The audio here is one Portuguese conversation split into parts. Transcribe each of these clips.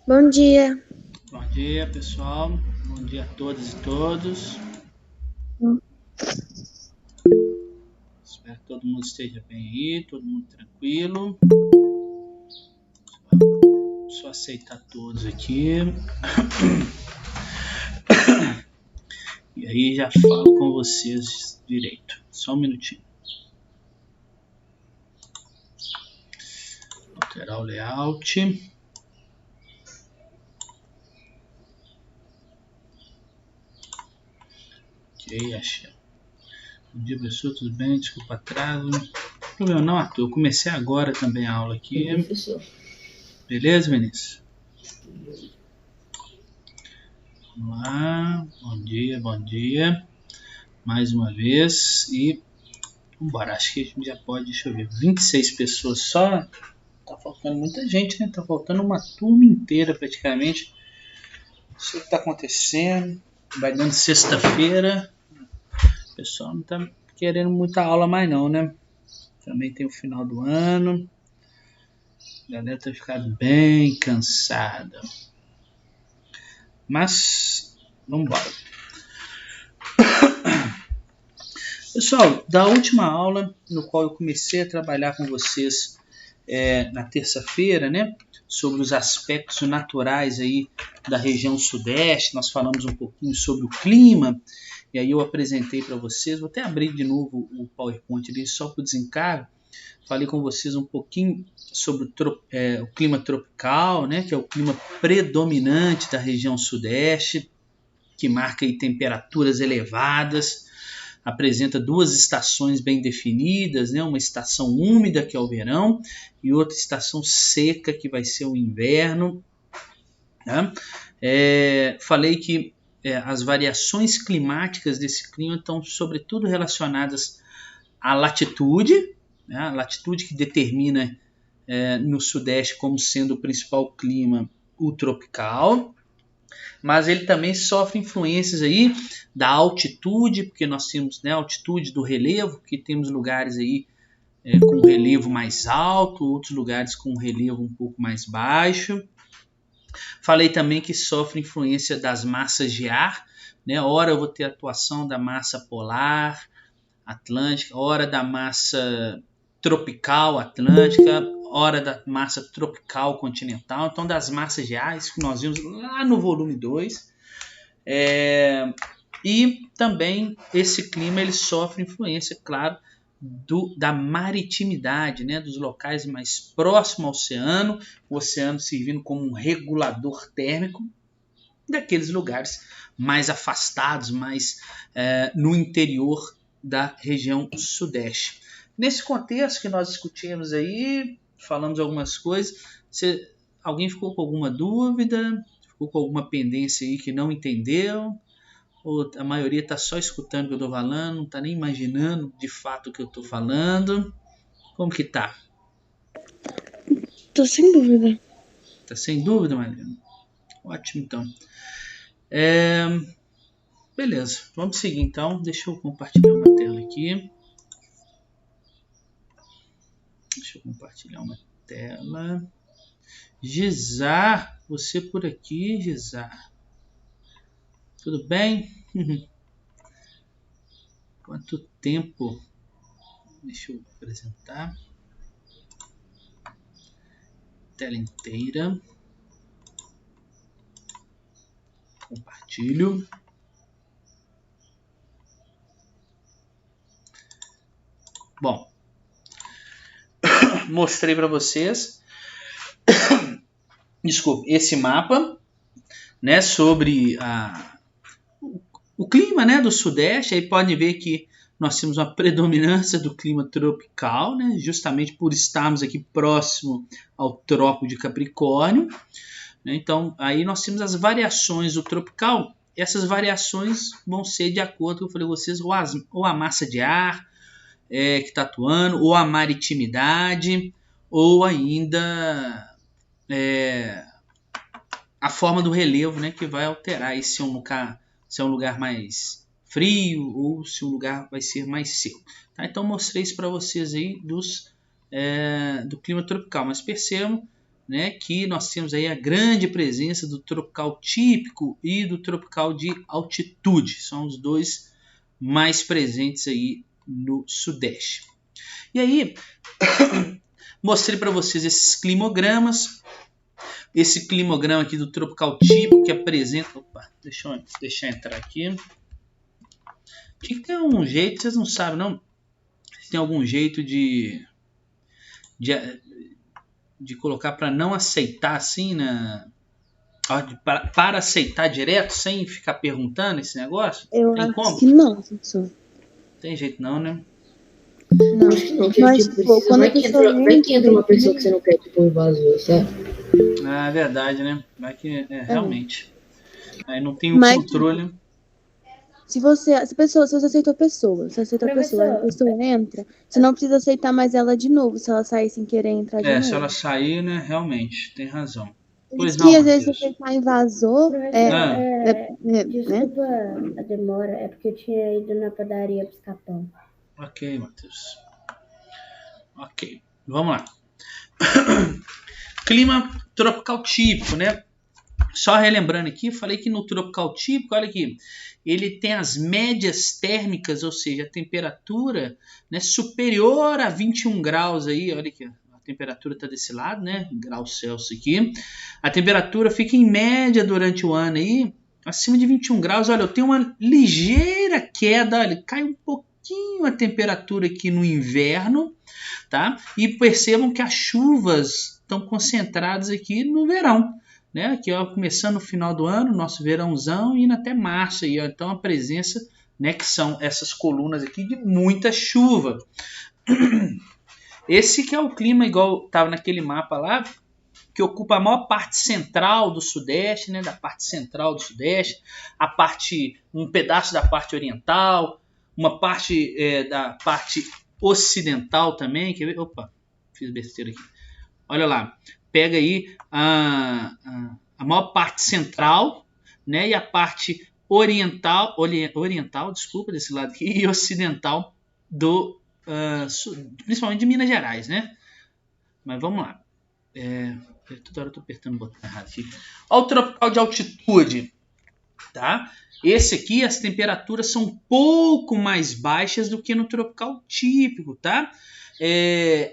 Bom dia. Bom dia, pessoal. Bom dia a todas e todos. Espero que todo mundo esteja bem aí, todo mundo tranquilo. Só aceitar todos aqui. E aí já falo com vocês direito. Só um minutinho. Alterar o layout. Ok, achei. Bom dia, pessoal. Tudo bem? Desculpa o atraso. Não problema não, Arthur. Eu comecei agora também a aula aqui. Professor. Beleza, Vinícius? Vamos lá. Bom dia. Mais uma vez. E vambora. Acho que a gente já pode, deixa eu ver, 26 pessoas só. Tá faltando muita gente, né? Tá faltando uma turma inteira praticamente. Não sei o que tá acontecendo. Vai dando sexta-feira. O pessoal não tá querendo muita aula mais não, né? Também tem o final do ano. A galera tá ficando bem cansada. Mas, vamos embora. Pessoal, da última aula, no qual eu comecei a trabalhar com vocês na terça-feira, né, sobre os aspectos naturais aí da região sudeste, nós falamos um pouquinho sobre o clima, e aí eu apresentei para vocês, vou até abrir de novo o PowerPoint ali só para o desencargo, falei com vocês um pouquinho sobre o clima tropical, né, que é o clima predominante da região sudeste, que marca aí temperaturas elevadas, apresenta duas estações bem definidas, né? Uma estação úmida, que é o verão, e outra estação seca, que vai ser o inverno. Né? Falei que as variações climáticas desse clima estão sobretudo relacionadas à latitude, né? A latitude que determina no sudeste como sendo o principal clima o tropical, mas ele também sofre influências aí da altitude, porque nós temos, né, a altitude do relevo, que temos lugares aí com relevo mais alto, outros lugares com relevo um pouco mais baixo. Falei também que sofre influência das massas de ar, né? Ora eu vou ter atuação da massa polar atlântica, ora da massa tropical atlântica, hora da massa tropical continental, então das massas de ar, isso que nós vimos lá no volume 2. E também esse clima ele sofre influência, claro, da maritimidade, né, dos locais mais próximos ao oceano, o oceano servindo como um regulador térmico, daqueles lugares mais afastados, mais no interior da região sudeste. Nesse contexto que nós discutimos aí, falamos algumas coisas, alguém ficou com alguma dúvida? Ficou com alguma pendência aí que não entendeu? Ou a maioria está só escutando o que eu estou falando, não está nem imaginando de fato o que eu estou falando? Como que tá? Tô sem dúvida. Tá sem dúvida, Mariana? Ótimo, então. Beleza, vamos seguir então. Deixa eu compartilhar uma tela aqui. Deixa eu compartilhar uma tela. Gisar, você por aqui, Gisar? Tudo bem? Quanto tempo? Deixa eu apresentar. Tela inteira. Compartilho. Bom, mostrei para vocês, desculpe, esse mapa, né, sobre o clima, né, do sudeste. Aí pode ver que nós temos uma predominância do clima tropical, né, justamente por estarmos aqui próximo ao Trópico de Capricórnio. Né, então, aí nós temos as variações do tropical. Essas variações vão ser de acordo, eu falei a vocês, ou a massa de ar que está atuando, ou a maritimidade, ou ainda a forma do relevo, né, que vai alterar aí se é um lugar mais frio ou se o lugar vai ser mais seco. Tá? Então mostrei isso para vocês aí do clima tropical, mas percebam né, que nós temos aí a grande presença do tropical típico e do tropical de altitude. São os dois mais presentes aí no Sudeste. E aí, mostrei para vocês esses climogramas. Esse climograma aqui do tropical típico que apresenta... Opa, deixa eu entrar aqui. Tinha que ter um jeito, vocês não sabem, não? Tem algum jeito de colocar para não aceitar assim, para aceitar direto, sem ficar perguntando esse negócio? Eu tem acho como? que não, professor. Tem jeito não, né? Não, mas tipo, quando vai que entra uma pessoa que você não quer, tipo, invasor, sabe? Ah, é verdade, né? Vai que realmente. Aí não tem o Mas, controle. Se você aceitou a pessoa, a pessoa entra, você não precisa aceitar mais ela de novo, se ela sair sem querer entrar de novo. Se ela sair, né? Realmente, tem razão. Pois não, às vezes você tá invasor, desculpa a demora, é porque eu tinha ido na padaria buscar pão. Ok, Matheus. Ok, vamos lá. Clima tropical típico, né? Só relembrando aqui, falei que no tropical típico, olha aqui, ele tem as médias térmicas, ou seja, a temperatura, né, superior a 21 graus aí, olha aqui, a temperatura está desse lado, né, graus Celsius aqui. A temperatura fica em média durante o ano aí, acima de 21 graus, olha, eu tenho uma ligeira queda, olha, cai um pouquinho a temperatura aqui no inverno, tá? E percebam que as chuvas estão concentradas aqui no verão. Né? Aqui, ó, começando no final do ano, nosso verãozão, e indo até março. Aí, ó, então, a presença, né, que são essas colunas aqui de muita chuva. Esse que é o clima, igual estava naquele mapa lá, que ocupa a maior parte central do Sudeste, né, da parte central do Sudeste, um pedaço da parte oriental, uma parte da parte ocidental também. Quer ver? Opa, fiz besteira aqui. Olha lá. Pega aí a maior parte central, né, e a parte oriental, desse lado aqui, e ocidental principalmente de Minas Gerais, né? Mas vamos lá. Toda hora eu tô apertando o botão errado aqui. Olha o tropical de altitude, tá? Esse aqui, as temperaturas são um pouco mais baixas do que no tropical típico, tá?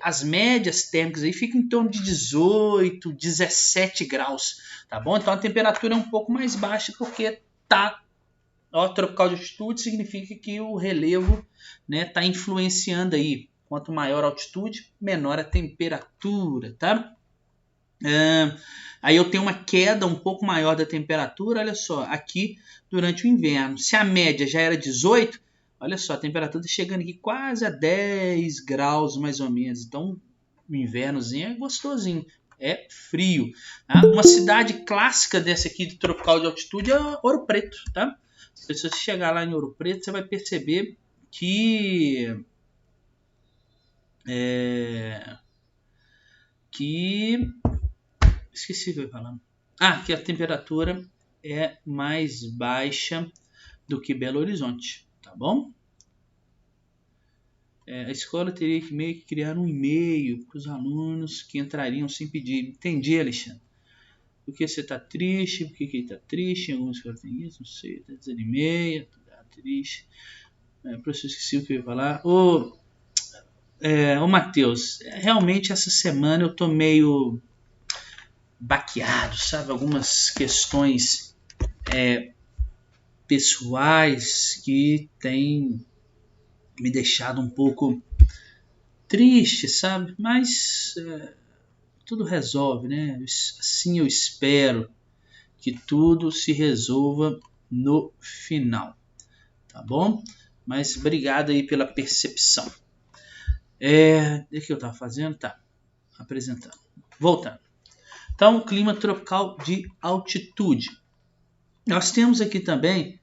As médias térmicas aí ficam em torno de 18, 17 graus, tá bom? Então a temperatura é um pouco mais baixa porque tropical de altitude significa que o relevo, né, tá influenciando aí. Quanto maior a altitude, menor a temperatura, tá? Aí eu tenho uma queda um pouco maior da temperatura, olha só, aqui durante o inverno. Se a média já era 18, olha só, a temperatura está chegando aqui quase a 10 graus mais ou menos. Então, o invernozinho é gostosinho, é frio. Tá? Uma cidade clássica dessa aqui de tropical de altitude é Ouro Preto, tá? Se você chegar lá em Ouro Preto, você vai perceber que esqueci o que eu ia falar. Que a temperatura é mais baixa do que Belo Horizonte, tá bom? A escola teria que meio que criar um e-mail para os alunos que entrariam sem pedir. Entendi, Alexandre. Por que você está triste? Por que ele está triste? Algumas escolas têm isso, não sei. Está desanimado, está triste. Professor, esqueci o que eu ia falar. Ô Matheus, realmente essa semana eu tô meio baqueado, sabe? Algumas questões pessoais que têm me deixado um pouco triste, sabe? Mas tudo resolve, né? Assim eu espero que tudo se resolva no final, tá bom? Mas obrigado aí pela percepção. O que eu estava fazendo? Tá, apresentando. Voltando. Então, clima tropical de altitude. Nós temos aqui também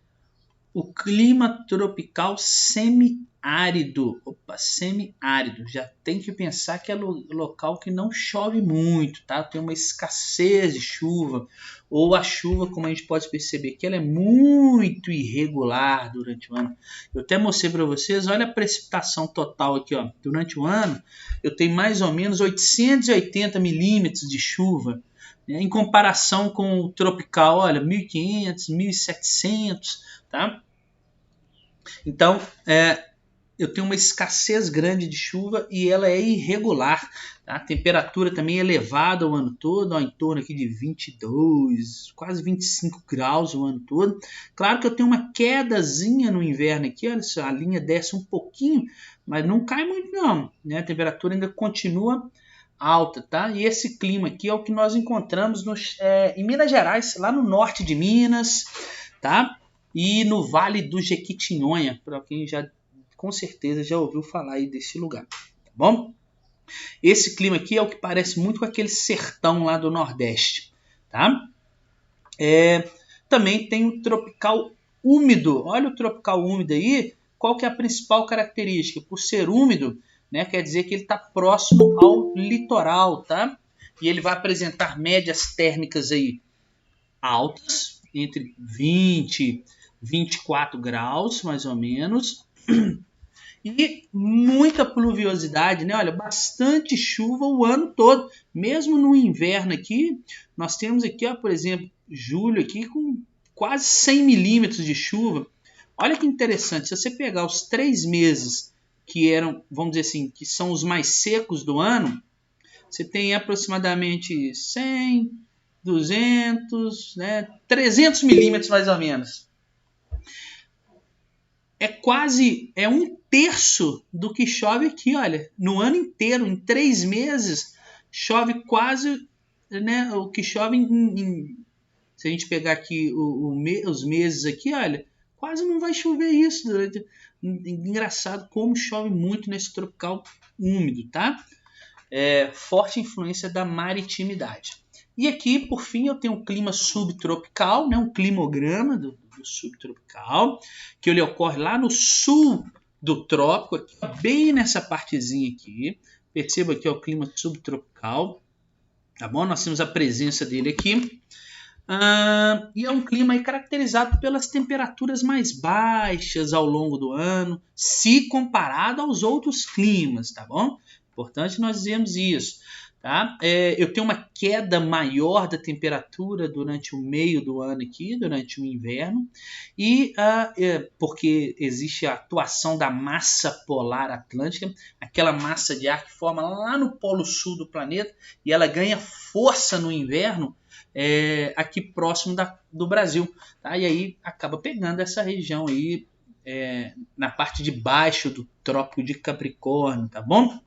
o clima tropical semitérmico. semi-árido. Opa, semi-árido. Já tem que pensar que é local que não chove muito, tá? Tem uma escassez de chuva. Ou a chuva, como a gente pode perceber, que ela é muito irregular durante o ano. Eu até mostrei para vocês, olha a precipitação total aqui, ó. Durante o ano, eu tenho mais ou menos 880 milímetros de chuva. Em comparação com o tropical, olha, 1.500, 1.700, tá? Então, eu tenho uma escassez grande de chuva e ela é irregular. Tá? A temperatura também é elevada o ano todo, ó, em torno aqui de 22, quase 25 graus o ano todo. Claro que eu tenho uma quedazinha no inverno aqui, olha só, a linha desce um pouquinho, mas não cai muito não, né? A temperatura ainda continua alta, tá? E esse clima aqui é o que nós encontramos em Minas Gerais, lá no norte de Minas, tá? E no Vale do Jequitinhonha, para quem já com certeza já ouviu falar aí desse lugar, tá bom? Esse clima aqui é o que parece muito com aquele sertão lá do Nordeste, tá? Também tem o tropical úmido. Olha o tropical úmido aí, qual que é a principal característica? Por ser úmido, né, quer dizer que ele está próximo ao litoral, tá? E ele vai apresentar médias térmicas aí altas, entre 20 24 graus, mais ou menos, e muita pluviosidade, né? Olha, bastante chuva o ano todo, mesmo no inverno aqui, nós temos aqui, ó, por exemplo, julho aqui com quase 100 milímetros de chuva. Olha que interessante, se você pegar os 3 meses que eram, vamos dizer assim, que são os mais secos do ano, você tem aproximadamente 100, 200, né, 300 milímetros mais ou menos. É 1/3 do que chove aqui, olha, no ano inteiro, em 3 meses, chove quase, né, o que chove se a gente pegar aqui os meses aqui, olha, quase não vai chover isso. Engraçado como chove muito nesse tropical úmido, tá? Forte influência da maritimidade. E aqui, por fim, eu tenho um clima subtropical, né, um climograma do subtropical, que ele ocorre lá no sul do trópico, aqui, bem nessa partezinha aqui. Perceba que é o clima subtropical, tá bom? Nós temos a presença dele aqui. E é um clima aí caracterizado pelas temperaturas mais baixas ao longo do ano, se comparado aos outros climas, tá bom? Importante nós dizermos isso, tá? Eu tenho uma queda maior da temperatura durante o meio do ano aqui, durante o inverno, e porque existe a atuação da massa polar atlântica, aquela massa de ar que forma lá no polo sul do planeta, e ela ganha força no inverno, aqui próximo do Brasil, tá? E aí acaba pegando essa região aí, na parte de baixo do Trópico de Capricórnio, tá bom?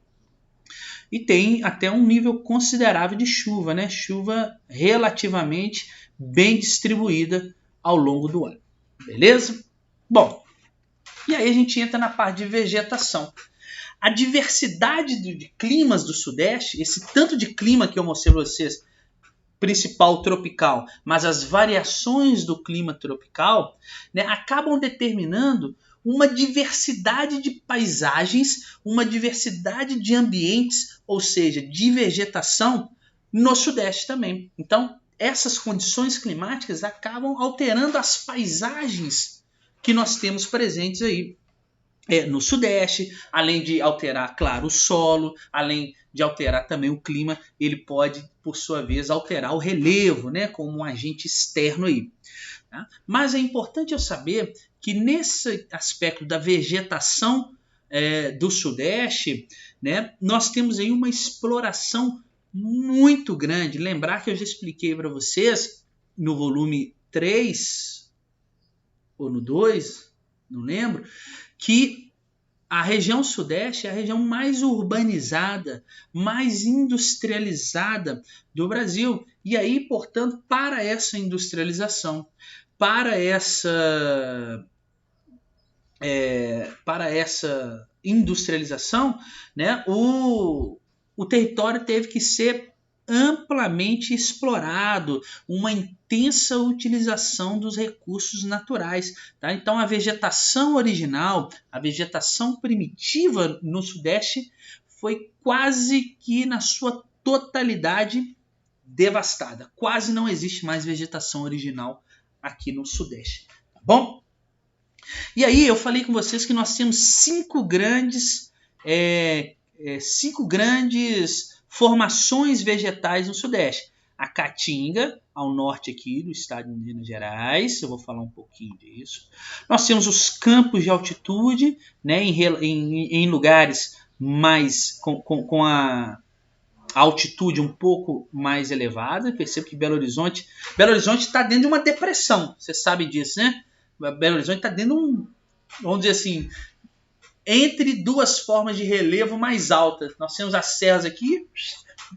E tem até um nível considerável de chuva, né? Chuva relativamente bem distribuída ao longo do ano, beleza? Bom, e aí a gente entra na parte de vegetação. A diversidade de climas do Sudeste, esse tanto de clima que eu mostrei para vocês, principal tropical, mas as variações do clima tropical, né, acabam determinando uma diversidade de paisagens, uma diversidade de ambientes, ou seja, de vegetação no Sudeste também. Então, essas condições climáticas acabam alterando as paisagens que nós temos presentes aí no Sudeste, além de alterar, claro, o solo, além de alterar também o clima, ele pode, por sua vez, alterar o relevo, né, como um agente externo aí. Tá? Mas é importante eu saber que nesse aspecto da vegetação do Sudeste, né, nós temos aí uma exploração muito grande. Lembrar que eu já expliquei para vocês no volume 3 ou no 2, não lembro, que a região Sudeste é a região mais urbanizada, mais industrializada do Brasil. E aí, portanto, para essa industrialização, para essa industrialização, né, o território teve que ser amplamente explorado, uma intensa utilização dos recursos naturais. Tá? Então, a vegetação original, a vegetação primitiva no Sudeste foi quase que na sua totalidade devastada. Quase não existe mais vegetação original aqui no Sudeste. Tá bom? E aí eu falei com vocês que nós temos cinco grandes formações vegetais no Sudeste. A Caatinga, ao norte aqui do estado de Minas Gerais, eu vou falar um pouquinho disso. Nós temos os campos de altitude, né, em lugares mais com a altitude um pouco mais elevada. Percebo que Belo Horizonte está dentro de uma depressão, você sabe disso, né? Belo Horizonte está dentro de vamos dizer assim, entre duas formas de relevo mais altas. Nós temos as serras aqui,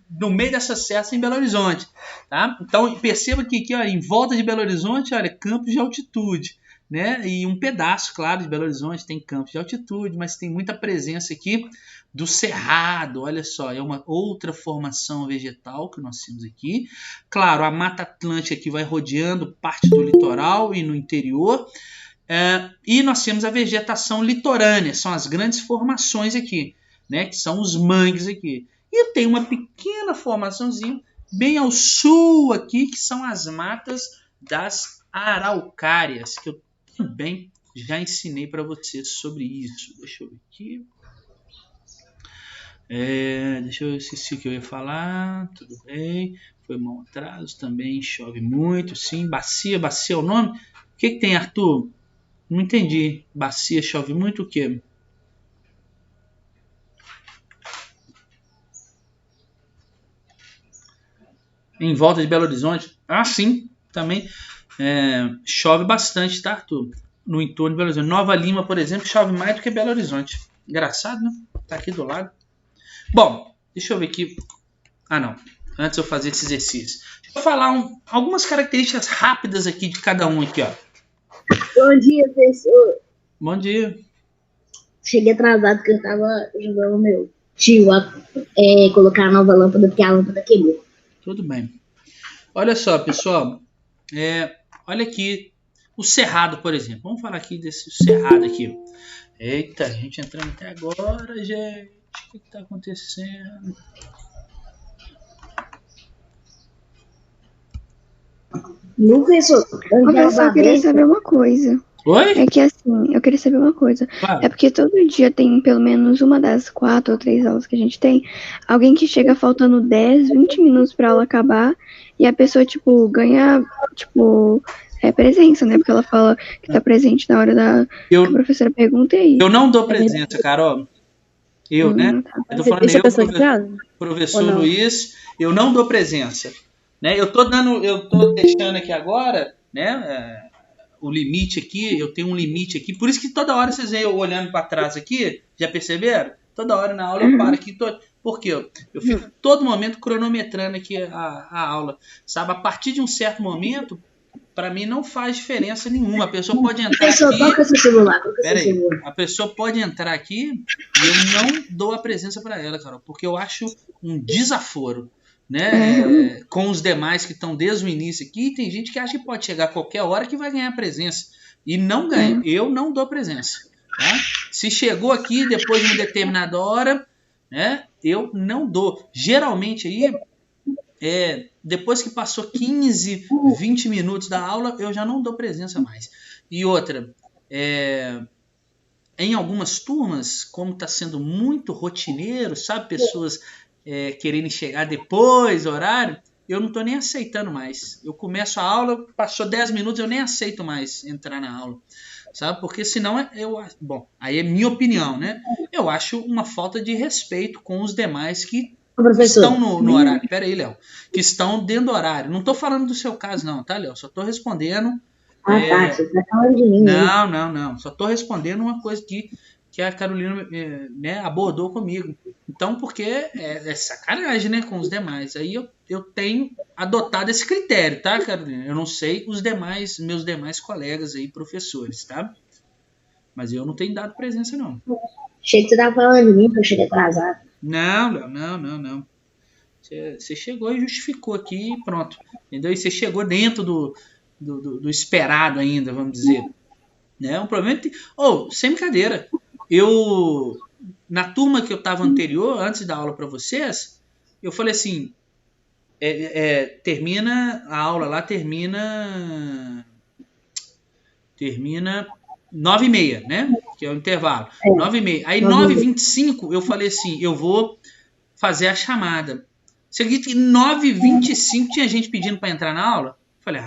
no meio dessas serras tem Belo Horizonte. Tá? Então perceba que aqui, olha, em volta de Belo Horizonte, olha, campos de altitude. Né? E um pedaço, claro, de Belo Horizonte tem campos de altitude, mas tem muita presença aqui do cerrado. Olha só, é uma outra formação vegetal que nós temos aqui. Claro, a Mata Atlântica aqui vai rodeando parte do litoral e no interior. E nós temos a vegetação litorânea, são as grandes formações aqui, né, que são os mangues aqui. E tem uma pequena formaçãozinha bem ao sul aqui, que são as matas das araucárias, que eu também já ensinei para vocês sobre isso. Deixa eu ver aqui. Deixa eu esqueci o que eu ia falar. Tudo bem. Foi mau atraso também. Chove muito. Sim, bacia é o nome? O que tem, Arthur? Não entendi. Bacia, chove muito o quê? Em volta de Belo Horizonte. Ah, sim. Também chove bastante, tá, Arthur? No entorno de Belo Horizonte. Nova Lima, por exemplo, chove mais do que Belo Horizonte. Engraçado, né? Tá aqui do lado. Bom, deixa eu ver aqui. Ah, não. Antes de eu fazer esse exercício. Deixa eu falar algumas características rápidas aqui de cada um aqui, ó. Bom dia, professor. Bom dia. Cheguei atrasado porque eu estava ajudando o meu tio a colocar a nova lâmpada porque a lâmpada quebrou. Tudo bem. Olha só, pessoal. Olha aqui o cerrado, por exemplo. Vamos falar aqui desse cerrado aqui. Eita, a gente entrando até agora, gente. O que está acontecendo? Professor, eu só queria saber uma coisa. Oi? É que assim, eu queria saber uma coisa. Claro. É porque todo dia tem pelo menos uma das 4 ou 3 aulas que a gente tem, alguém que chega faltando 10, 20 minutos pra aula acabar e a pessoa, tipo, ganha, tipo, presença, né? Porque ela fala que tá presente na hora que a professora pergunta e aí. Eu não dou presença, Carol. Né? Tá. Eu tô falando professor Luiz, eu não dou presença. Né? Eu tô deixando aqui agora, né? O limite aqui, eu tenho um limite aqui, por isso que toda hora vocês veem eu olhando para trás aqui, já perceberam? Toda hora na aula eu paro aqui, porque eu fico todo momento cronometrando aqui a aula, sabe? A partir de um certo momento, para mim não faz diferença nenhuma, a pessoa pode entrar aqui... Toca seu celular, Peraí, a pessoa pode entrar aqui e eu não dou a presença para ela, Carol, porque eu acho um desaforo. Né? Com os demais que estão desde o início aqui, tem gente que acha que pode chegar a qualquer hora que vai ganhar presença e não ganha. Eu não dou presença, tá? Se chegou aqui depois de uma determinada hora, né, eu não dou. Geralmente aí, depois que passou 15, 20 minutos da aula, eu já não dou presença mais. E outra, em algumas turmas, como está sendo muito rotineiro, sabe, pessoas querendo chegar depois, horário, eu não estou nem aceitando mais. Eu começo a aula, passou 10 minutos, eu nem aceito mais entrar na aula. Sabe? Porque senão, bom, aí é minha opinião, né? Eu acho uma falta de respeito com os demais que estão no horário. Pera aí, Léo. Que estão dentro do horário. Não estou falando do seu caso não, tá, Léo? Só estou respondendo... tá, você está falando de mim. Não. Só estou respondendo uma coisa que a Carolina abordou comigo. Então, porque é sacanagem, né, com os demais. Aí eu tenho adotado esse critério, tá, Carolina? Eu não sei meus demais colegas aí, professores, tá? Mas eu não tenho dado presença, não. Achei que você estava falando de mim, que eu cheguei atrasado. Não. Você chegou e justificou aqui e pronto. Entendeu? E você chegou dentro do esperado ainda, vamos dizer. Né? Um problema sem brincadeira. Na turma que eu estava anterior, antes da aula para vocês, eu falei assim, termina a aula lá, termina 9h30, né? Que é o intervalo. 9h30. Aí 9h25 eu falei assim, eu vou fazer a chamada. Você acredita que 9h25 tinha gente pedindo para entrar na aula? Eu falei,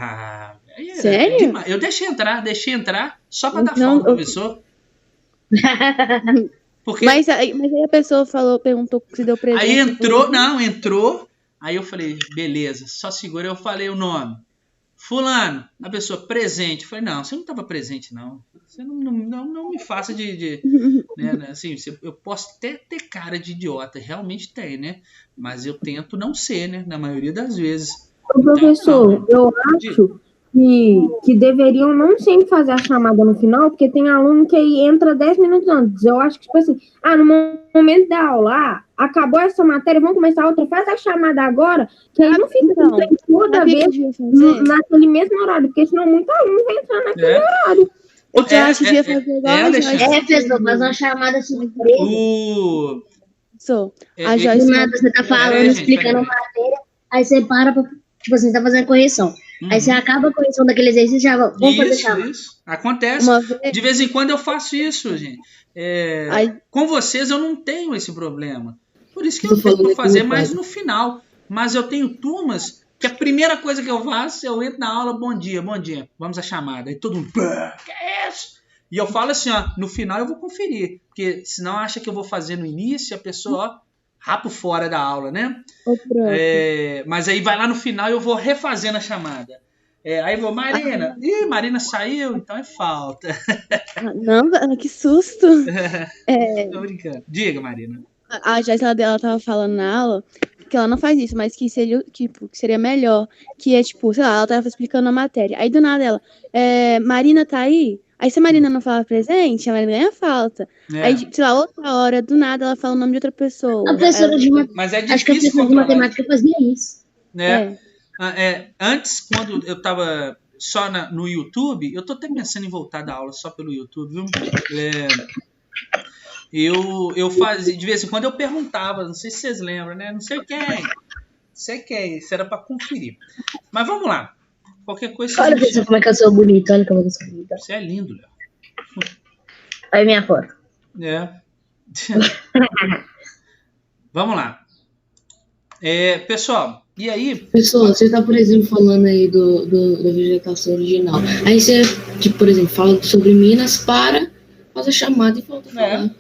sério? Eu deixei entrar só para dar folga pro professor. Porque... Mas aí a pessoa perguntou se deu presente. Aí entrou. Aí eu falei, beleza, só segura. Eu falei o nome. Fulano, a pessoa presente. Eu falei, não, você não estava presente, não. Você não me faça né, assim, eu posso até ter cara de idiota, realmente tem, né? Mas eu tento não ser, né? Na maioria das vezes. Professor, eu acho que deveriam não sempre fazer a chamada no final, porque tem aluno que entra 10 minutos antes. Eu acho que, tipo assim, no momento da aula, acabou essa matéria, vamos começar outra, faz a chamada agora, que aí não fica toda vez naquele mesmo horário, porque senão muito aluno vai entrar naquele horário. Eu acho que devia fazer igual professor, faz uma chamada surpresa. A Joyce... Do nada você tá falando, explicando a matéria, aí você para pra, tipo assim, você tá fazendo correção. Aí você acaba a correção daquele exercício e já vamos fazer chamada. Isso. Acontece. De vez em quando eu faço isso, gente. Com vocês eu não tenho esse problema. Por isso que eu tento fazer mais no final. Mas eu tenho turmas que a primeira coisa que eu faço, eu entro na aula, bom dia, vamos à chamada. Aí todo mundo, que é isso? E eu falo assim, no final eu vou conferir. Porque senão acha que eu vou fazer no início e a pessoa, rapo fora da aula, né? Mas aí vai lá no final e eu vou refazendo a chamada. Aí vou, Marina. Ih, Marina saiu, então é falta. Não, que susto. Tô brincando. Diga, Marina. A Joyce, ela tava falando na aula que ela não faz isso, mas que seria melhor. Que é tipo, sei lá, ela tava explicando a matéria. Aí do nada ela, Marina tá aí? Aí se a Marina não fala presente, a Marina ganha falta. Aí, sei lá, outra hora, do nada, ela fala o nome de outra pessoa. A professora Mas é difícil. Acho que a professora de matemática fazia isso. Antes, quando eu tava só no YouTube, eu tô até pensando em voltar da aula só pelo YouTube, viu? Eu fazia, de vez em quando eu perguntava, não sei se vocês lembram, né? Não sei quem, isso era para conferir. Mas vamos lá. Qualquer coisa. Olha como é que eu sou bonita, olha como eu sou bonita. Você é lindo, Léo. Aí minha foto. Vamos lá. Pessoal, e aí? Pessoal, você tá, por exemplo, falando aí da vegetação original. Aí você, tipo, por exemplo, fala sobre Minas, faz a chamada e volta a falar.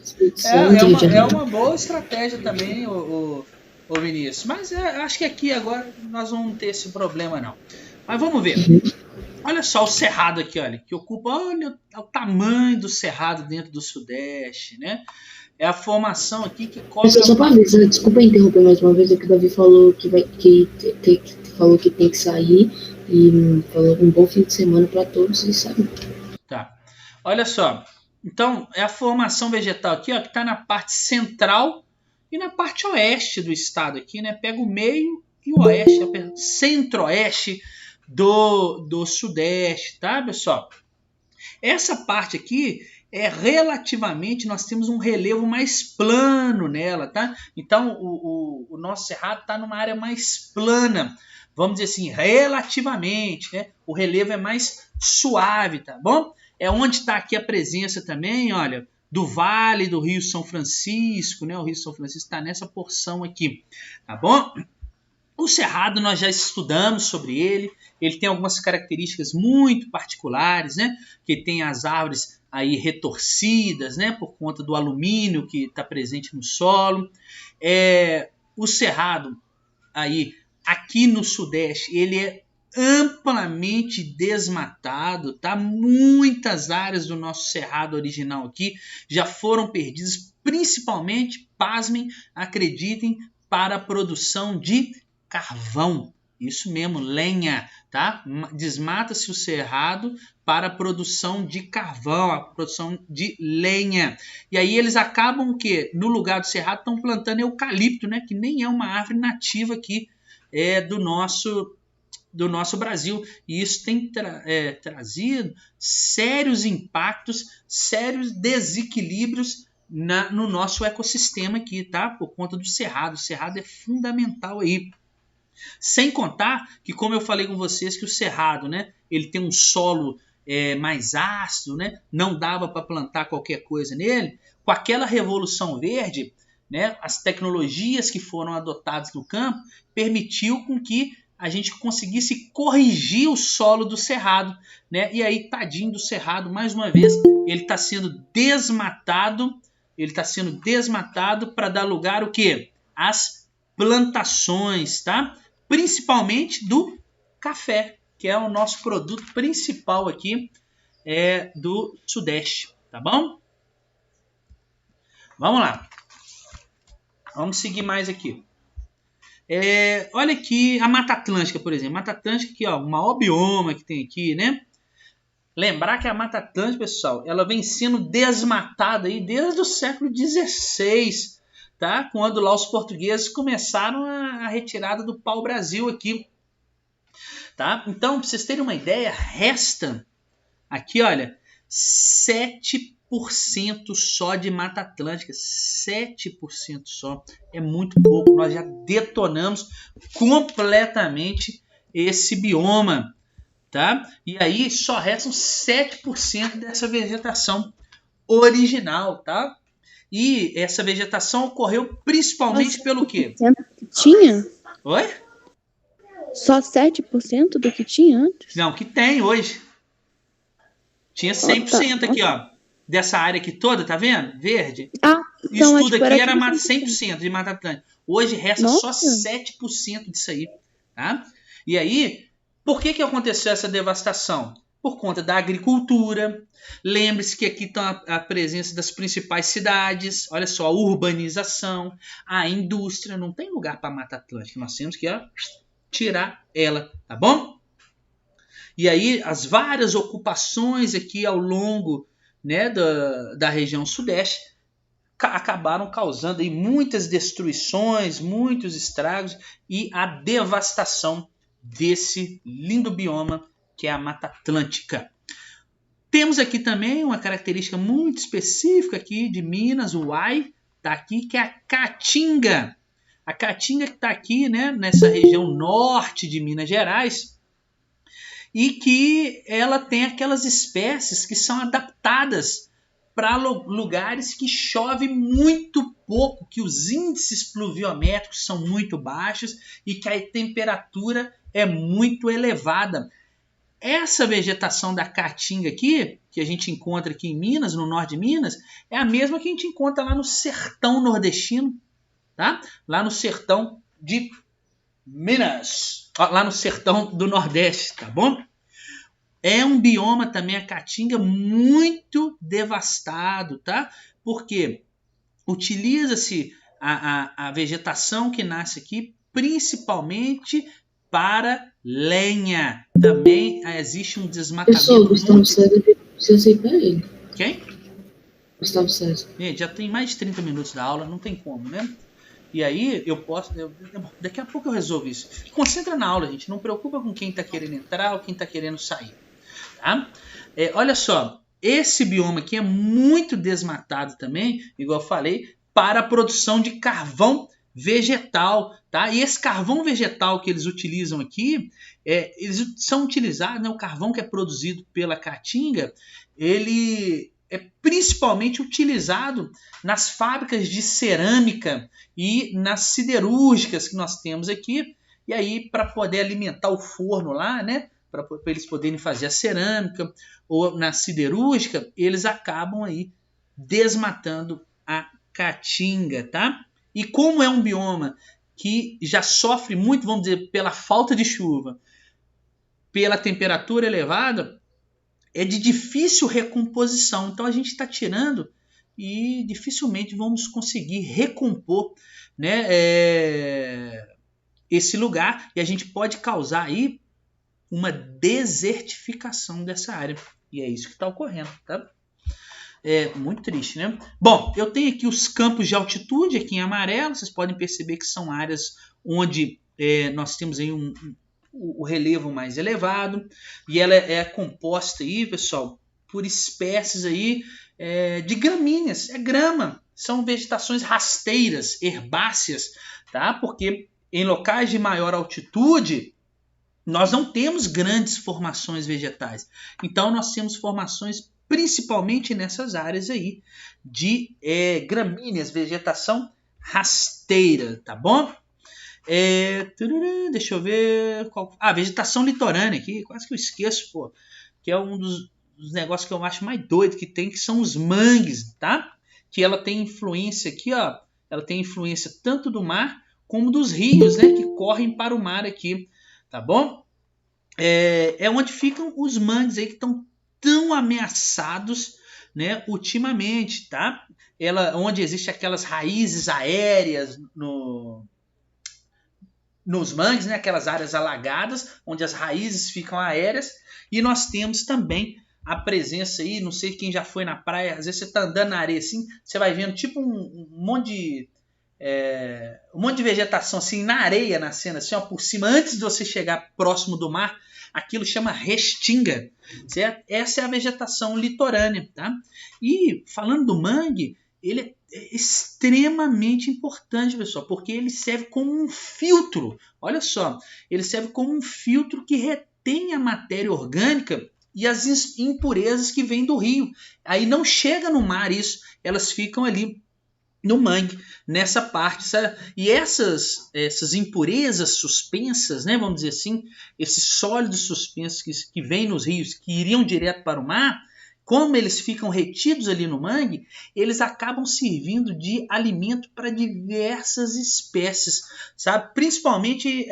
É uma boa estratégia também, o Vinícius. Mas acho que aqui agora nós vamos ter esse problema, não. Mas vamos ver. Olha só o cerrado aqui, olha, que ocupa, olha o tamanho do cerrado dentro do Sudeste, né? É a formação aqui que cobre... Só para ver, desculpa interromper mais uma vez, é que o Davi falou que falou que tem que sair e falou um bom fim de semana para todos e sabe. Tá. Olha só. Então, é a formação vegetal aqui, ó, que está na parte central e na parte oeste do estado aqui, né? Pega o meio e o oeste, centro-oeste do Sudeste, tá, pessoal? Essa parte aqui relativamente, nós temos um relevo mais plano nela, tá? Então, o nosso cerrado está numa área mais plana, vamos dizer assim, relativamente, né? O relevo é mais suave, tá bom? É onde está aqui a presença também, olha, do Vale do Rio São Francisco, né? O Rio São Francisco está nessa porção aqui, tá bom? O cerrado nós já estudamos sobre ele. Ele tem algumas características muito particulares, né? Que tem as árvores aí retorcidas, né? Por conta do alumínio que está presente no solo. O cerrado aí aqui no Sudeste, ele é amplamente desmatado, tá? Muitas áreas do nosso cerrado original aqui já foram perdidas, principalmente, pasmem, acreditem, para a produção de carvão. Isso mesmo, lenha, tá? Desmata-se o cerrado para a produção de carvão, a produção de lenha. E aí eles acabam o quê? No lugar do cerrado estão plantando eucalipto, né? Que nem é uma árvore nativa aqui do nosso Brasil. E isso tem trazido sérios impactos, sérios desequilíbrios no nosso ecossistema aqui, tá? Por conta do cerrado. O cerrado é fundamental aí. Sem contar que, como eu falei com vocês, que o cerrado, né, ele tem um solo mais ácido, né, não dava para plantar qualquer coisa nele. Com aquela revolução verde, né, as tecnologias que foram adotadas no campo permitiu com que a gente conseguisse corrigir o solo do cerrado, né? E aí, tadinho do cerrado, mais uma vez, ele está sendo desmatado. Ele está sendo desmatado para dar lugar o quê? As plantações, tá? Principalmente do café, que é o nosso produto principal aqui do Sudeste, tá bom? Vamos lá. Vamos seguir mais aqui. Olha aqui a Mata Atlântica, por exemplo. Mata Atlântica aqui, ó, o maior bioma que tem aqui, né? Lembrar que a Mata Atlântica, pessoal, ela vem sendo desmatada aí desde o século XVI, tá? Quando lá os portugueses começaram a retirada do pau-brasil aqui, tá? Então, para vocês terem uma ideia, resta aqui, olha, 7% só de Mata Atlântica, 7% só, é muito pouco. Nós já detonamos completamente esse bioma, tá? E aí só restam 7% dessa vegetação original, tá? E essa vegetação ocorreu principalmente pelo quê? Que tinha? Oi? Só 7% do que tinha antes? Não, que tem hoje. Tinha 100% aqui, ó. Dessa área aqui toda, tá vendo? Verde. Ah, então isso tudo aqui era 100%. 100% de Mata Atlântica. Hoje resta só 7% disso aí, tá? E aí, por que aconteceu essa devastação? Por conta da agricultura. Lembre-se que aqui está a presença das principais cidades. Olha só, a urbanização, a indústria. Não tem lugar para a Mata Atlântica. Nós temos que tirar ela, tá bom? E aí, as várias ocupações aqui ao longo, né, da região sudeste acabaram causando aí muitas destruições, muitos estragos e a devastação desse lindo bioma que é a Mata Atlântica. Temos aqui também uma característica muito específica aqui de Minas, o Uai, tá aqui, que é a caatinga. A caatinga que está aqui, né, nessa região norte de Minas Gerais, e que ela tem aquelas espécies que são adaptadas para lugares que chove muito pouco, que os índices pluviométricos são muito baixos e que a temperatura é muito elevada. Essa vegetação da caatinga aqui, que a gente encontra aqui em Minas, no norte de Minas, é a mesma que a gente encontra lá no sertão nordestino, tá? Lá no sertão de Minas, lá no sertão do Nordeste, tá bom? É um bioma também, a caatinga, muito devastado, tá? Porque utiliza-se a vegetação que nasce aqui principalmente para lenha. Também existe um desmatamento. Pessoal, Gustavo César, precisa sair para ele. Quem? Gustavo César. Gente, já tem mais de 30 minutos da aula, não tem como, né? E aí eu posso... daqui a pouco eu resolvo isso. Concentra na aula, gente. Não preocupa com quem está querendo entrar ou quem está querendo sair. Tá? Olha só, esse bioma aqui é muito desmatado também, igual eu falei, para a produção de carvão vegetal, tá? E esse carvão vegetal que eles utilizam aqui, eles são utilizados, né? O carvão que é produzido pela caatinga, ele é principalmente utilizado nas fábricas de cerâmica e nas siderúrgicas que nós temos aqui, e aí para poder alimentar o forno lá, né? Para eles poderem fazer a cerâmica ou na siderúrgica, eles acabam aí desmatando a caatinga, tá? E como é um bioma que já sofre muito, vamos dizer, pela falta de chuva, pela temperatura elevada, é de difícil recomposição. Então a gente está tirando e dificilmente vamos conseguir recompor, né, esse lugar e a gente pode causar aí uma desertificação dessa área. E é isso que está ocorrendo, tá? É muito triste, né? Bom, eu tenho aqui os campos de altitude aqui em amarelo. Vocês podem perceber que são áreas onde nós temos aí o relevo mais elevado. E ela é composta aí, pessoal, por espécies aí de gramíneas. É grama. São vegetações rasteiras, herbáceas, tá? Porque em locais de maior altitude, nós não temos grandes formações vegetais. Então, nós temos formações principalmente nessas áreas aí de gramíneas, vegetação rasteira, tá bom? Deixa eu ver. Vegetação litorânea aqui, quase que eu esqueço, pô. Que é um dos negócios que eu acho mais doido que tem, que são os mangues, tá? Que ela tem influência aqui, ó. Ela tem influência tanto do mar como dos rios, né? Que correm para o mar aqui, tá bom? É onde ficam os mangues aí que estão tão ameaçados, né, ultimamente, tá? Onde existem aquelas raízes aéreas nos mangues, né, aquelas áreas alagadas, onde as raízes ficam aéreas, e nós temos também a presença aí, não sei quem já foi na praia, às vezes você está andando na areia assim, você vai vendo tipo um monte de vegetação assim na areia nascendo assim, ó, por cima, antes de você chegar próximo do mar. Aquilo chama restinga, certo? Essa é a vegetação litorânea, tá? E falando do mangue, ele é extremamente importante, pessoal, porque ele serve como um filtro. Olha só, ele serve como um filtro que retém a matéria orgânica e as impurezas que vêm do rio. Aí não chega no mar isso, elas ficam ali no mangue, nessa parte, sabe? E essas impurezas suspensas, né, vamos dizer assim, esses sólidos suspensos que vêm nos rios, que iriam direto para o mar, como eles ficam retidos ali no mangue, eles acabam servindo de alimento para diversas espécies, sabe? Principalmente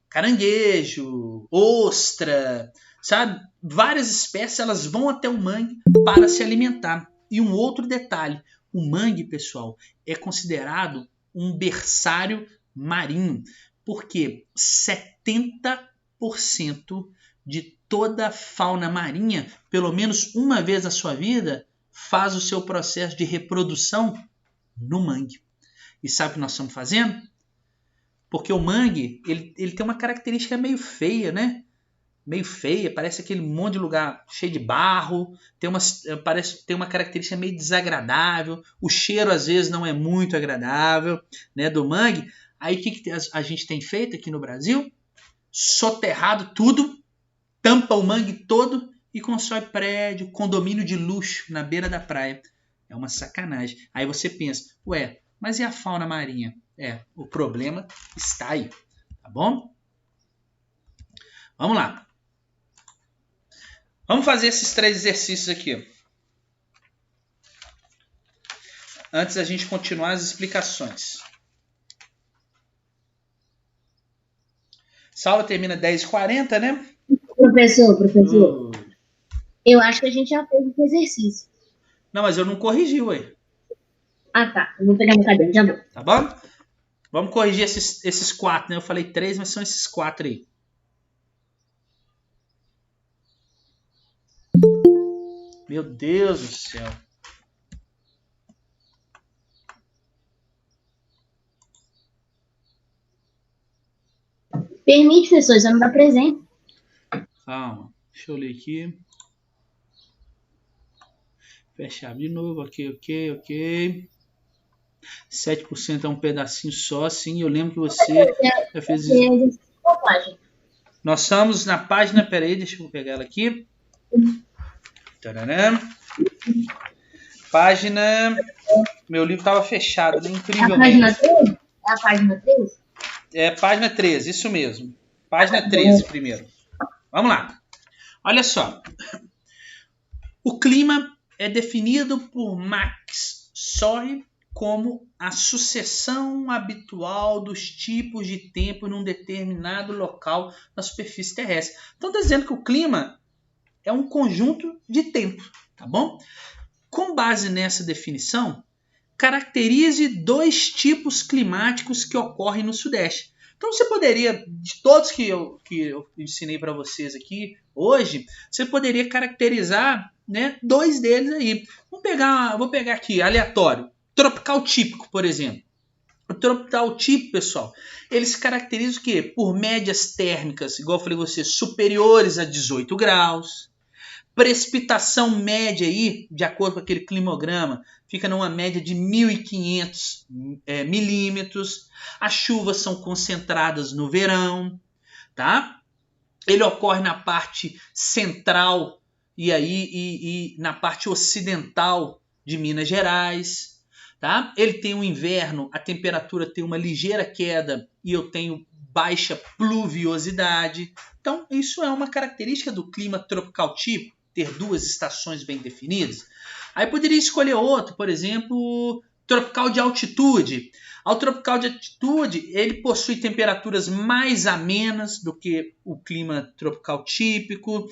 caranguejo, ostra, sabe? Várias espécies, elas vão até o mangue para se alimentar. E um outro detalhe, o mangue, pessoal, é considerado um berçário marinho, porque 70% de toda a fauna marinha, pelo menos uma vez na sua vida, faz o seu processo de reprodução no mangue. E sabe o que nós estamos fazendo? Porque o mangue, ele tem uma característica meio feia, né? Meio feia, parece aquele monte de lugar cheio de barro, tem uma característica meio desagradável, o cheiro às vezes não é muito agradável, né, do mangue. Aí o que a gente tem feito aqui no Brasil? Soterrado tudo, tampa o mangue todo e constrói prédio, condomínio de luxo na beira da praia. É uma sacanagem. Aí você pensa, ué, mas e a fauna marinha? O problema está aí, tá bom? Vamos lá. Vamos fazer esses 3 exercícios aqui. Antes da gente continuar as explicações. Essa aula termina 10h40, né? Professor. Eu acho que a gente já fez esse exercício. Não, mas eu não corrigi, ué. Ah, tá. Eu vou pegar meu caderno, já vou. Tá bom? Vamos corrigir esses 4, né? Eu falei 3, mas são esses 4 aí. Meu Deus do céu. Permite, professor, você não dá presente. Calma, deixa eu ler aqui. Fechar de novo, ok. 7% é um pedacinho só, sim. Eu lembro que você já fez isso. Nós estamos na página, peraí, deixa eu pegar ela aqui. Tararam. Página. Meu livro estava fechado, né? Incrivelmente. A página 3? É a página 3? É página 13, isso mesmo. Página 13 primeiro. Vamos lá. Olha só. O clima é definido por Max Sorre como a sucessão habitual dos tipos de tempo num determinado local na superfície terrestre. Então está dizendo que o clima é um conjunto de tempo, tá bom? Com base nessa definição, caracterize 2 tipos climáticos que ocorrem no Sudeste. Então você poderia, de todos que eu ensinei para vocês aqui hoje, você poderia caracterizar, né, 2 deles aí. Vou pegar aqui, aleatório. Tropical típico, por exemplo. O tropical típico, pessoal, ele se caracteriza o quê? Por médias térmicas, igual eu falei com você, superiores a 18 graus. Precipitação média aí, de acordo com aquele climograma, fica numa média de 1.500 milímetros. As chuvas são concentradas no verão, tá? Ele ocorre na parte central e na parte ocidental de Minas Gerais, tá? Ele tem um inverno, a temperatura tem uma ligeira queda e eu tenho baixa pluviosidade. Então, isso é uma característica do clima tropical típico, ter 2 estações bem definidas. Aí poderia escolher outro, por exemplo, tropical de altitude. O tropical de altitude, ele possui temperaturas mais amenas do que o clima tropical típico,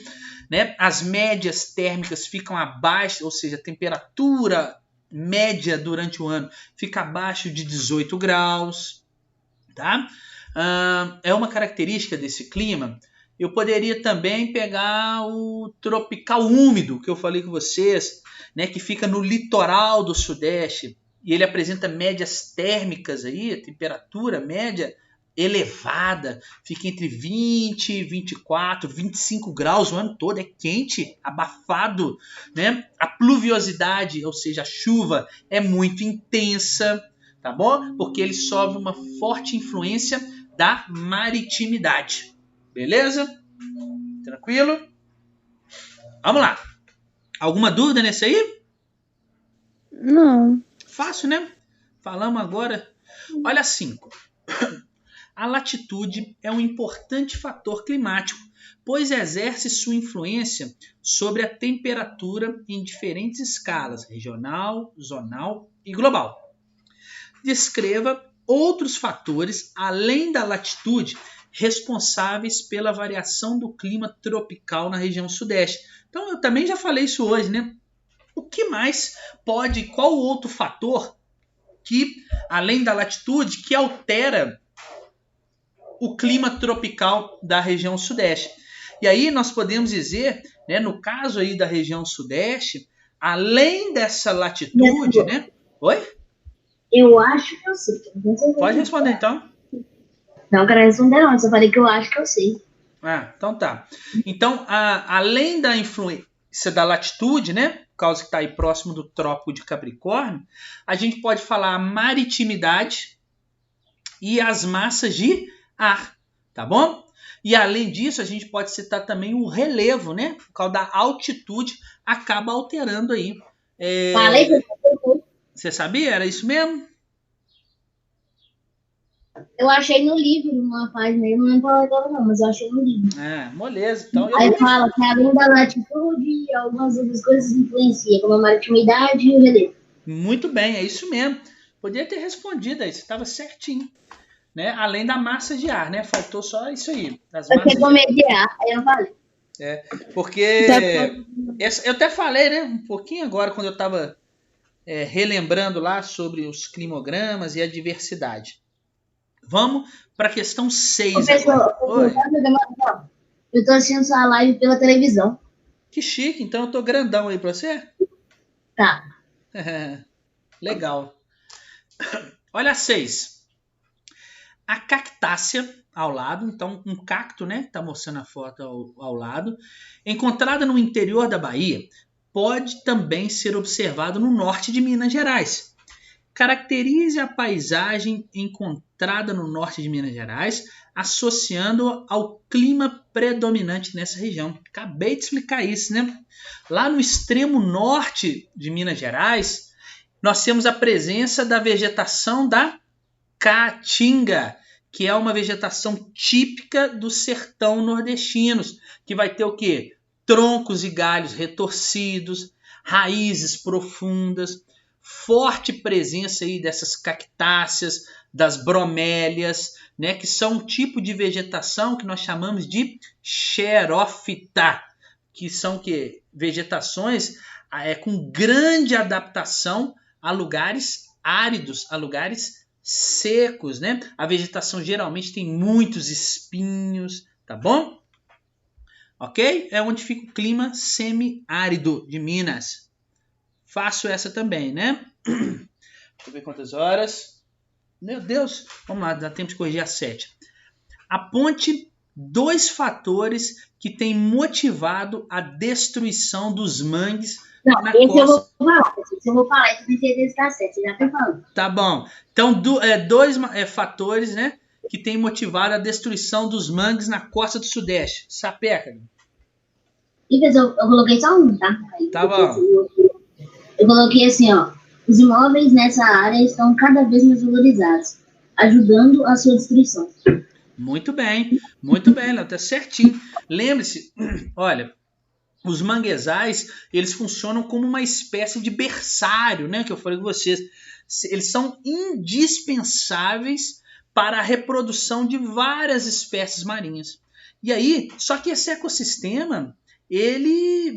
né? As médias térmicas ficam abaixo, ou seja, a temperatura média durante o ano fica abaixo de 18 graus, tá? É uma característica desse clima. Eu poderia também pegar o tropical úmido, que eu falei com vocês, né, que fica no litoral do Sudeste, e ele apresenta médias térmicas aí, a temperatura média elevada, fica entre 20, 24, 25 graus o ano todo, é quente, abafado, né? A pluviosidade, ou seja, a chuva é muito intensa, tá bom? Porque ele sofre uma forte influência da maritimidade. Beleza? Tranquilo? Vamos lá. Alguma dúvida nesse aí? Não. Fácil, né? Falamos agora. Olha 5. A latitude é um importante fator climático, pois exerce sua influência sobre a temperatura em diferentes escalas, regional, zonal e global. Descreva outros fatores, além da latitude, responsáveis pela variação do clima tropical na região sudeste. Então, eu também já falei isso hoje, né? O que mais pode, qual outro fator que, além da latitude, que altera o clima tropical da região sudeste? E aí nós podemos dizer, né, no caso aí da região sudeste, além dessa latitude, né? Oi? Eu acho que eu sei. Pode responder então. Não quero responder não, só falei que eu acho que eu sei. Então tá. Então, além da influência da latitude, né, por causa que está aí próximo do Trópico de Capricórnio, a gente pode falar a maritimidade e as massas de ar, tá bom? E além disso, a gente pode citar também o relevo, né? Por causa da altitude, acaba alterando aí. Falei que Você sabia? Era isso mesmo? eu achei no livro, numa página, eu não lembro agora não, mas eu achei no livro. Moleza. Então, Aí fala que além da latitude, algumas outras coisas influenciam, como a maritimidade e o relevo. Muito bem, é isso mesmo. Poderia ter respondido aí, você estava certinho. Né? Além da massa de ar, né? Faltou só isso aí. Eu quero comer de ar, aí eu falei. Porque eu até falei, né? Um pouquinho agora, quando eu estava relembrando lá sobre os climogramas e a diversidade. Vamos para a questão 6 agora. Eu estou assistindo sua live pela televisão. Que chique, então eu estou grandão aí para você? Tá. Legal. Olha 6. A cactácea ao lado, então um cacto, né? Está mostrando a foto ao lado, encontrada no interior da Bahia, pode também ser observado no norte de Minas Gerais. Caracterize a paisagem encontrada no norte de Minas Gerais, associando ao clima predominante nessa região. Acabei de explicar isso, né? Lá no extremo norte de Minas Gerais, nós temos a presença da vegetação da caatinga, que é uma vegetação típica do sertão nordestinos, que vai ter o quê? Troncos e galhos retorcidos, raízes profundas, forte presença aí dessas cactáceas, das bromélias, né, que são um tipo de vegetação que nós chamamos de xerófita, que são vegetações com grande adaptação a lugares áridos, a lugares secos, né? A vegetação geralmente tem muitos espinhos, tá bom? Ok? É onde fica o clima semiárido de Minas. Faço essa também, né? Deixa eu ver quantas horas. Meu Deus, vamos lá, dá tempo de corrigir a 7. Aponte 2 fatores que têm motivado a destruição dos mangues na Esse costa. eu vou falar. Esse eu vou falar. Esse eu tenho certeza que tá certo. Você já tá falando. Tá bom. Então, 2 fatores, né, que têm motivado a destruição dos mangues na costa do Sudeste. Sapeca. Eu coloquei só um, tá? Tá bom. Eu coloquei assim, ó. Os imóveis nessa área estão cada vez mais valorizados, ajudando a sua destruição. Muito bem, Léo, tá certinho. Lembre-se, olha, os manguezais, eles funcionam como uma espécie de berçário, né, que eu falei com vocês. Eles são indispensáveis para a reprodução de várias espécies marinhas. E aí, só que esse ecossistema, ele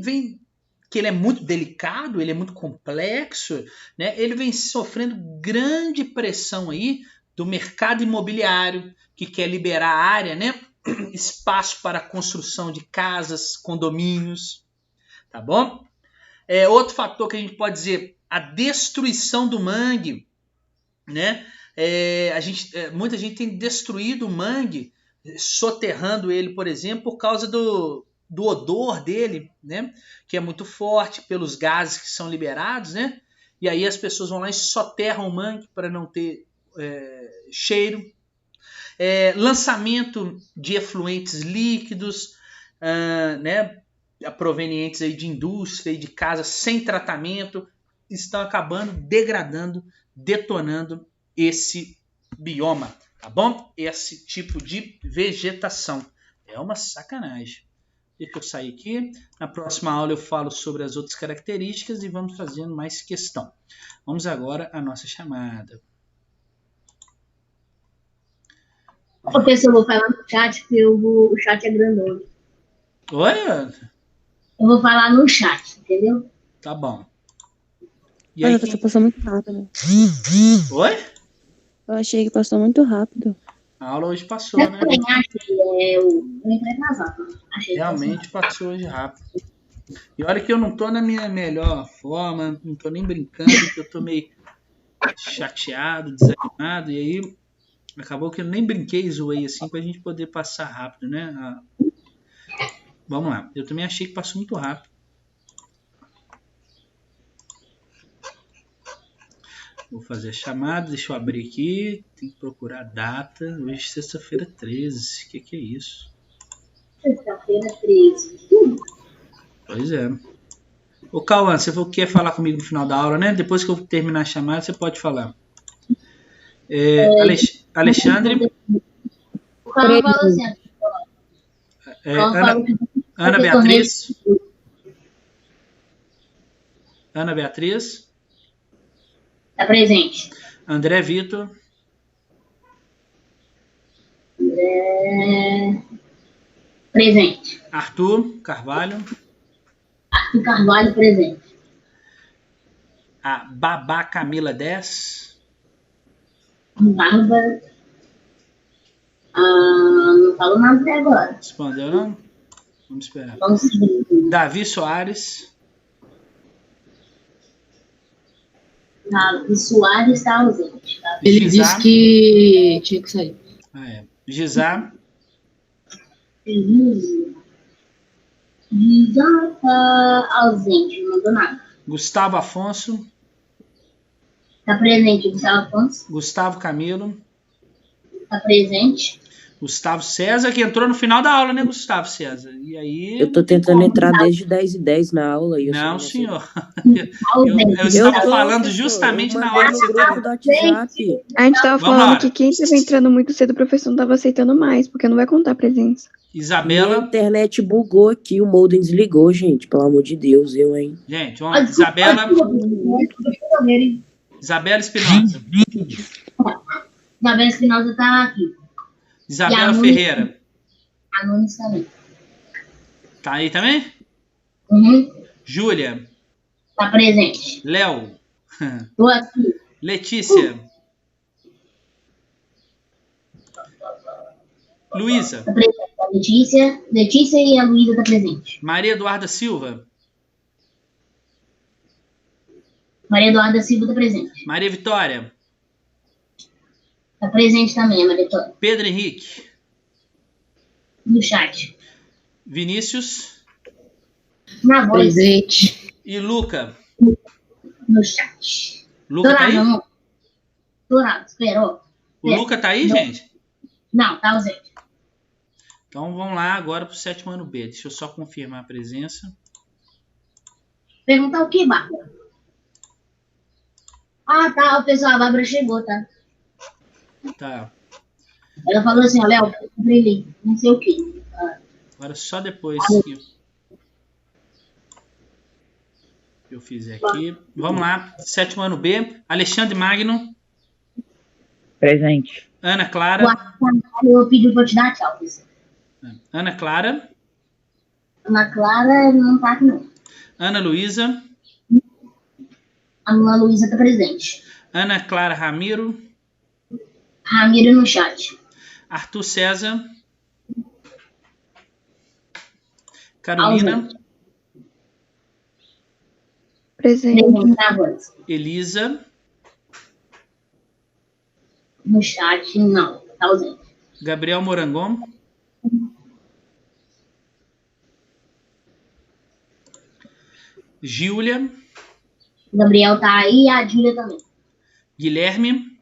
é muito delicado, ele é muito complexo, né? Ele vem sofrendo grande pressão aí do mercado imobiliário, que quer liberar área, né? Espaço para a construção de casas, condomínios, tá bom? Outro fator que a gente pode dizer, a destruição do mangue, né? Muita gente tem destruído o mangue, soterrando ele, por exemplo, por causa do odor dele, né? Que é muito forte, pelos gases que são liberados, né? E aí as pessoas vão lá e soterram o mangue para não ter cheiro. Lançamento de efluentes líquidos, né? Provenientes aí de indústria e de casas sem tratamento, estão acabando degradando, detonando esse bioma, tá bom? Esse tipo de vegetação. É uma sacanagem. Deixa eu sair aqui. Na próxima aula eu falo sobre as outras características e vamos fazendo mais questão. Vamos agora à nossa chamada. Ô, pessoal, eu vou falar no chat, porque o chat é grandão. Oi? Eu vou falar no chat, entendeu? Tá bom. E aí, Você passou muito rápido. Oi? Eu achei que passou muito rápido. A aula hoje passou, né? Realmente passou hoje rápido. E olha que eu não tô na minha melhor forma, não tô nem brincando, que eu tô meio chateado, desanimado, e aí acabou que eu nem brinquei, zoei assim, pra gente poder passar rápido, né? Vamos lá, eu também achei que passou muito rápido. Vou fazer a chamada, deixa eu abrir aqui, tem que procurar a data. Hoje é sexta-feira 13, o que é isso? Sexta-feira 13. Pois é. Ô Cauã, você quer falar comigo no final da aula, né? Depois que eu terminar a chamada, você pode falar. Alexandre. O Cauã falou assim. Ana Beatriz. Ana Beatriz. Tá presente. André Vitor. Presente. Arthur Carvalho. Arthur Carvalho, presente. A Babá Camila 10. Bárbara. Não falou nada até agora. Respondeu, não? Vamos esperar. Vamos seguir. Davi Soares. Davi Soares está ausente. Tá? Ele disse que tinha que sair. Gisá. Gisá está ausente, não mandou nada. Gustavo Afonso. Está presente, Gustavo Afonso. Gustavo Camilo. Está presente. Gustavo César, que entrou no final da aula, né, Gustavo César? E aí... Eu tô tentando entrar desde 10h10 na aula. E não, senhor. Eu estava falando justamente na hora que você estava... A gente estava falando que quem estava entrando muito cedo, o professor não estava aceitando mais, porque não vai contar a presença. Isabela... Minha internet bugou aqui, o modem desligou, gente. Pelo amor de Deus, hein? Gente, vamos lá. Isabela Espinosa. Isabela Espinosa tá aqui. Isabela Ferreira. A Nunes também. Tá aí também? Uhum. Júlia. Tá presente. Léo. Tô aqui. Letícia. Luísa. Tá presente. A Letícia e a Luísa tá presente. Maria Eduarda Silva. Maria Eduarda Silva tá presente. Maria Vitória. Tá presente também, a Maria Vitória. Pedro Henrique. No chat. Vinícius. Na voz. Presente. E Luca. No chat. Luca tá aí? Dourado, esperou. O Luca tá aí, gente? Não, tá ausente. Então vamos lá agora pro 7º ano B. Deixa eu só confirmar a presença. Perguntar o que, Bárbara? Ah, tá, o pessoal, a Bárbara chegou, tá? Tá. Ela falou assim, ó, Léo, brilhei, não sei o que. Agora só depois que eu fizer aqui. Vamos lá. 7º ano B. Alexandre Magno. Presente. Ana Clara. Eu pedi pra te dar tchau, pessoal. Ana Clara. Ana Clara não tá aqui, não. Ana Luísa. A Ana Luísa tá presente. Ana Clara Ramiro. Ramiro no chat. Arthur César. Carolina. Presente. Na voz. Elisa. No chat, não, tá ausente. Gabriel Morangon. Júlia. O Gabriel tá aí e a Júlia também. Guilherme.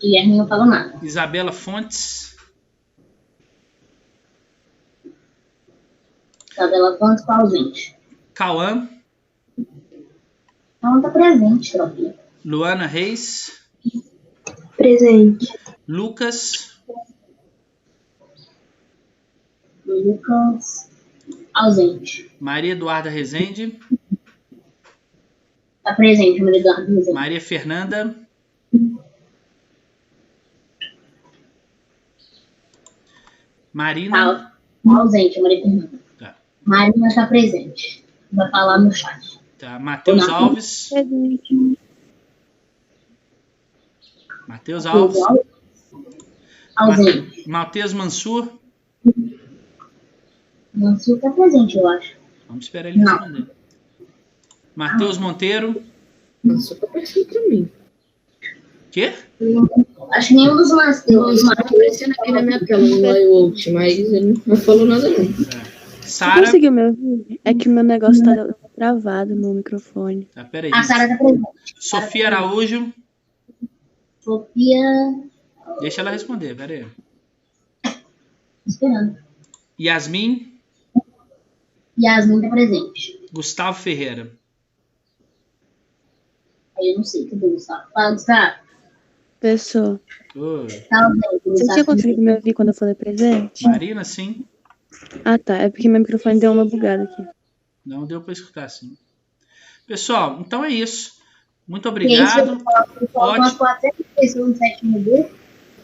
Guilherme não falou nada. Isabela Fontes. Isabela Fontes tá ausente. Cauã. Ela tá presente, tropinha. Luana Reis. Presente. Lucas. Lucas, ausente. Maria Eduarda Rezende. Tá presente, Maria Eduarda Rezende. Maria Fernanda. Marina. Tá ausente, Maria Fernanda. Tá. Marina tá presente. Vai falar no chat. Tá. Matheus Alves. Presente. Matheus Alves. Ausente. Matheus Mansur. Mansur tá presente, eu acho. Vamos esperar ele responder. Matheus Monteiro. Nossa, tá aparecendo pra mim. Quê? Acho que nenhum dos Matheus. Nossa, tá aparecendo aqui na minha tela no iWatch, mas ele não falou nada não. Você Sara. conseguiu me ouvir? É que o meu negócio tá travado no microfone. Tá, peraí. A Sara tá presente. Sofia Araújo. Sofia. Deixa ela responder, peraí. Esperando. Yasmin. Yasmin tá presente. Gustavo Ferreira. Aí eu não sei, cadê o Gustavo? Fala, Gustavo. Oi. Pessoa. Tá ausente. Você Gustavo. tinha conseguido me ouvir quando eu falei presente? Marina, sim. Ah, tá. É porque meu microfone deu uma bugada aqui. Não deu para escutar, sim. Pessoal, então é isso. Muito E aí, se eu obrigado. falar com umas 400 pessoas no 7º B,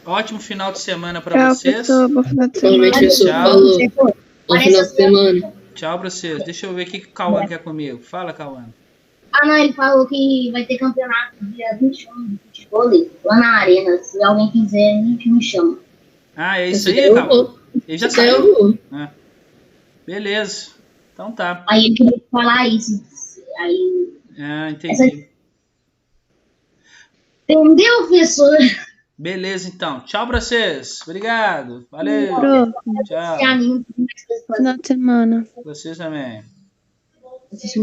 Ótimo final de semana para Tchau, vocês. pessoa. Bom final de Provavelmente a semana. pessoa Tchau. falou. Bom final de semana. Tchau para vocês. Deixa eu ver o que o Cauã quer comigo. Fala, Cauã. Ah, não, ele falou que vai ter campeonato dia 21 de futebol lá na arena. Se alguém quiser, a gente me chama. Ah, é isso Esse aí, eu Cauã? vou. Ele já Esse eu saiu. vou. Ah, beleza. Então tá. Aí ele queria falar isso. Aí. Ah, entendi. Entendeu, professor? Beleza, então. Tchau pra vocês. Obrigado. Valeu. Pronto. Tchau. Se anima. Final de semana. Vocês também. Assistir